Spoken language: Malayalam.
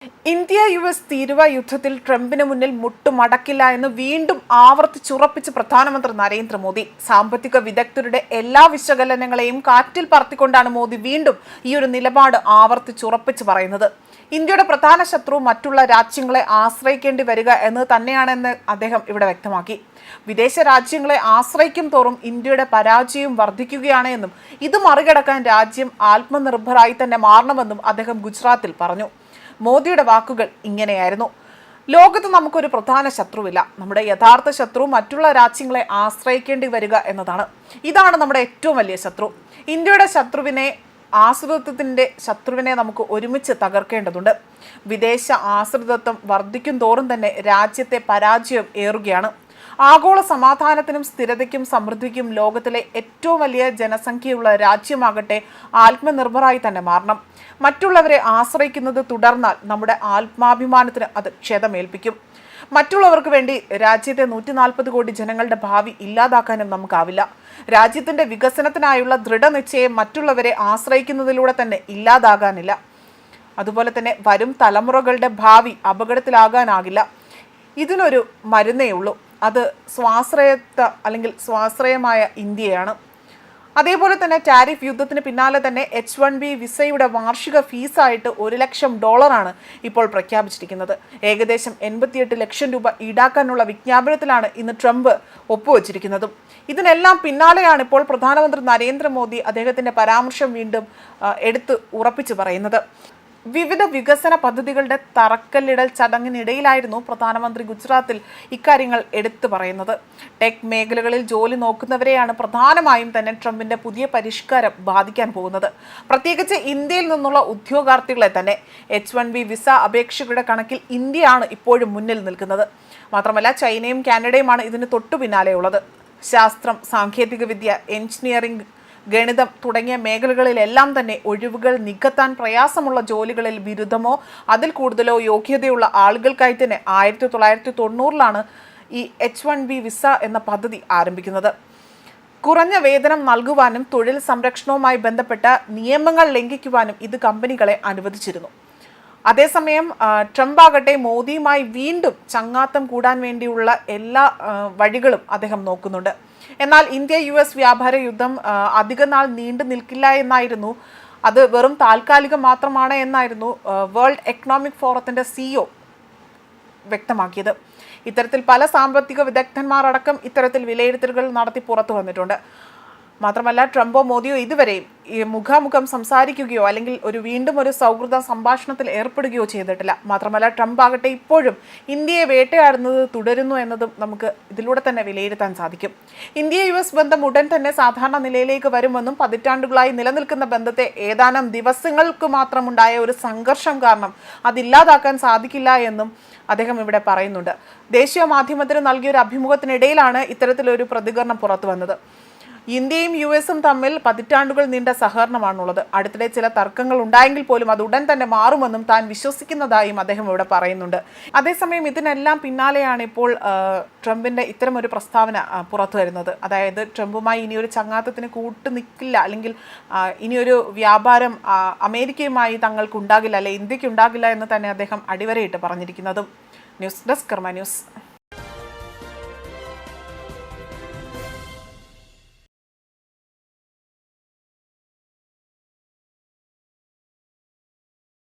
ഇന്ത്യ US തീരുവ യുദ്ധത്തിൽ ട്രംപിന് മുന്നിൽ മുട്ടുമടക്കില്ല എന്ന് വീണ്ടും ആവർത്തിച്ചുറപ്പിച്ച് പ്രധാനമന്ത്രി നരേന്ദ്രമോദി. സാമ്പത്തിക വിദഗ്ധരുടെ എല്ലാ വിശകലനങ്ങളെയും കാറ്റിൽ പറത്തിക്കൊണ്ടാണ് മോദി വീണ്ടും ഈ ഒരു നിലപാട് ആവർത്തിച്ചുറപ്പിച്ച് പറയുന്നത്. ഇന്ത്യയുടെ പ്രധാന ശത്രു മറ്റുള്ള രാജ്യങ്ങളെ ആശ്രയിക്കേണ്ടി വരിക എന്ന് തന്നെയാണെന്ന് അദ്ദേഹം ഇവിടെ വ്യക്തമാക്കി. വിദേശ രാജ്യങ്ങളെ ആശ്രയിക്കും തോറും ഇന്ത്യയുടെ പരാജയം വർദ്ധിക്കുകയാണ് എന്നും ഇത് മറികടക്കാൻ രാജ്യം ആത്മനിർഭരായി തന്നെ മാറണമെന്നും അദ്ദേഹം ഗുജറാത്തിൽ പറഞ്ഞു. മോദിയുടെ വാക്കുകൾ ഇങ്ങനെയായിരുന്നു: ലോകത്ത് നമുക്കൊരു പ്രധാന ശത്രുവില്ല. നമ്മുടെ യഥാർത്ഥ ശത്രു മറ്റുള്ള രാജ്യങ്ങളെ ആശ്രയിക്കേണ്ടി വരിക എന്നതാണ്. ഇതാണ് നമ്മുടെ ഏറ്റവും വലിയ ശത്രു. ഇന്ത്യയുടെ ശത്രുവിനെ നമുക്ക് ഒരുമിച്ച് തകർക്കേണ്ടതുണ്ട്. വിദേശ ആശ്രിതത്വം വർദ്ധിക്കും തോറും തന്നെ രാജ്യത്തെ പരാജയം ഏറുകയാണ്. ആഗോള സമാധാനത്തിനും സ്ഥിരതയ്ക്കും സമൃദ്ധിക്കും ലോകത്തിലെ ഏറ്റവും വലിയ ജനസംഖ്യയുള്ള രാജ്യമാകട്ടെ ആത്മനിർഭരായി തന്നെ മാറണം. മറ്റുള്ളവരെ ആശ്രയിക്കുന്നത് തുടർന്നാൽ നമ്മുടെ ആത്മാഭിമാനത്തിന് അത് ക്ഷതമേൽപ്പിക്കും. മറ്റുള്ളവർക്ക് വേണ്ടി രാജ്യത്തെ 140 കോടി ജനങ്ങളുടെ ഭാവി ഇല്ലാതാക്കാനും നമുക്കാവില്ല. രാജ്യത്തിന്റെ വികസനത്തിനായുള്ള ദൃഢനിശ്ചയം മറ്റുള്ളവരെ ആശ്രയിക്കുന്നതിലൂടെ തന്നെ ഇല്ലാതാകാനില്ല. അതുപോലെ തന്നെ വരും തലമുറകളുടെ ഭാവി അപകടത്തിലാകാനാകില്ല. ഇതിനൊരു മരുന്നേ ഉള്ളൂ. അത് സ്വാശ്രയമായ ഇന്ത്യയാണ്. അതേപോലെ തന്നെ ടാരിഫ് യുദ്ധത്തിന് പിന്നാലെ തന്നെ H1B വിസയുടെ വാർഷിക ഫീസായിട്ട് $1 ലക്ഷം ഇപ്പോൾ പ്രഖ്യാപിച്ചിരിക്കുന്നത്. ഏകദേശം 88 ലക്ഷം രൂപ ഈടാക്കാനുള്ള വിജ്ഞാപനത്തിലാണ് ഇന്ന് ട്രംപ് ഒപ്പുവച്ചിരിക്കുന്നതും. ഇതിനെല്ലാം പിന്നാലെയാണ് ഇപ്പോൾ പ്രധാനമന്ത്രി നരേന്ദ്രമോദി അദ്ദേഹത്തിന്റെ പരാമർശം വീണ്ടും എടുത്ത് ഉറപ്പിച്ചു പറയുന്നത്. വിവിധ വികസന പദ്ധതികളുടെ തറക്കല്ലിടൽ ചടങ്ങിനിടയിലായിരുന്നു പ്രധാനമന്ത്രി ഗുജറാത്തിൽ ഇക്കാര്യങ്ങൾ എടുത്തു പറയുന്നത്. ടെക് മേഖലകളിൽ ജോലി നോക്കുന്നവരെയാണ് പ്രധാനമായും തന്നെ ട്രംപിന്റെ പുതിയ പരിഷ്കാരം ബാധിക്കാൻ പോകുന്നത്. പ്രത്യേകിച്ച് ഇന്ത്യയിൽ നിന്നുള്ള ഉദ്യോഗാർത്ഥികളെ തന്നെ. H1B വിസ അപേക്ഷകരുടെ കണക്കിൽ ഇന്ത്യയാണ് ഇപ്പോഴും മുന്നിൽ നിൽക്കുന്നത്. മാത്രമല്ല ചൈനയും കാനഡയുമാണ് ഇതിന് തൊട്ടു പിന്നാലെയുള്ളത്. ശാസ്ത്രം, സാങ്കേതികവിദ്യ, എഞ്ചിനീയറിംഗ്, ഗണിതം തുടങ്ങിയ മേഖലകളിലെല്ലാം തന്നെ ഒഴിവുകൾ നികത്താൻ പ്രയാസമുള്ള ജോലികളിൽ ബിരുദമോ അതിൽ കൂടുതലോ യോഗ്യതയുള്ള ആളുകൾക്കായി തന്നെ 1990 ഈ H1B വിസ എന്ന പദ്ധതി ആരംഭിക്കുന്നത്. കുറഞ്ഞ വേതനം നൽകുവാനും തൊഴിൽ സംരക്ഷണവുമായി ബന്ധപ്പെട്ട നിയമങ്ങൾ ലംഘിക്കുവാനും ഇത് കമ്പനികളെ അനുവദിച്ചിരുന്നു. അതേസമയം ട്രംപ് ആകട്ടെ മോദിയുമായി വീണ്ടും ചങ്ങാത്തം കൂടാൻ വേണ്ടിയുള്ള എല്ലാ വഴികളും അദ്ദേഹം നോക്കുന്നുണ്ട്. എന്നാൽ ഇന്ത്യ US വ്യാപാര യുദ്ധം അധിക നാൾ നീണ്ടു നിൽക്കില്ല എന്നായിരുന്നു, അത് വെറും താൽക്കാലികം മാത്രമാണ് എന്നായിരുന്നു വേൾഡ് എക്കണോമിക് ഫോറത്തിന്റെ CEO വ്യക്തമാക്കിയത്. ഇത്തരത്തിൽ പല സാമ്പത്തിക വിദഗ്ധന്മാരടക്കം ഇത്തരത്തിൽ വിലയിരുത്തലുകൾ നടത്തി പുറത്തു വന്നിട്ടുണ്ട്. മാത്രമല്ല ട്രംപോ മോദിയോ ഇതുവരെയും മുഖാമുഖം സംസാരിക്കുകയോ അല്ലെങ്കിൽ വീണ്ടും ഒരു സൗഹൃദ സംഭാഷണത്തിൽ ഏർപ്പെടുകയോ ചെയ്തിട്ടില്ല. മാത്രമല്ല ട്രംപ് ആകട്ടെ ഇപ്പോഴും ഇന്ത്യയെ വേട്ടയാടുന്നത് തുടരുന്നു എന്നതും നമുക്ക് ഇതിലൂടെ തന്നെ വിലയിരുത്താൻ സാധിക്കും. ഇന്ത്യ US ബന്ധം ഉടൻ തന്നെ സാധാരണ നിലയിലേക്ക് വരുമെന്നും പതിറ്റാണ്ടുകളായി നിലനിൽക്കുന്ന ബന്ധത്തെ ഏതാനും ദിവസങ്ങൾക്ക് മാത്രമുണ്ടായ ഒരു സംഘർഷം കാരണം അതില്ലാതാക്കാൻ സാധിക്കില്ല എന്നും അദ്ദേഹം ഇവിടെ പറയുന്നുണ്ട്. ദേശീയ മാധ്യമത്തിന് നൽകിയൊരു അഭിമുഖത്തിനിടയിലാണ് ഇത്തരത്തിലൊരു പ്രതികരണം പുറത്തു വന്നത്. ഇന്ത്യയും US തമ്മിൽ പതിറ്റാണ്ടുകൾ നീണ്ട സഹകരണമാണുള്ളത്. അടുത്തിടെ ചില തർക്കങ്ങൾ ഉണ്ടായെങ്കിൽ പോലും അത് ഉടൻ തന്നെ മാറുമെന്നും താൻ വിശ്വസിക്കുന്നതായും അദ്ദേഹം ഇവിടെ പറയുന്നുണ്ട്. അതേസമയം ഇതിനെല്ലാം പിന്നാലെയാണ് ഇപ്പോൾ ട്രംപിന്റെ ഇത്തരമൊരു പ്രസ്താവന പുറത്തു വരുന്നത്. അതായത് ട്രംപുമായി ഇനിയൊരു ചങ്ങാത്തത്തിന് കൂട്ടു നിൽക്കില്ല, അല്ലെങ്കിൽ ഇനിയൊരു വ്യാപാരം അമേരിക്കയുമായി തങ്ങൾക്കുണ്ടാകില്ല, അല്ലെ ഇന്ത്യക്ക് ഉണ്ടാകില്ല എന്ന് തന്നെ അദ്ദേഹം അടിവരയിട്ട് പറഞ്ഞിരിക്കുന്നതും. ന്യൂസ് ഡെസ്ക് കർമ്മ ന്യൂസ്.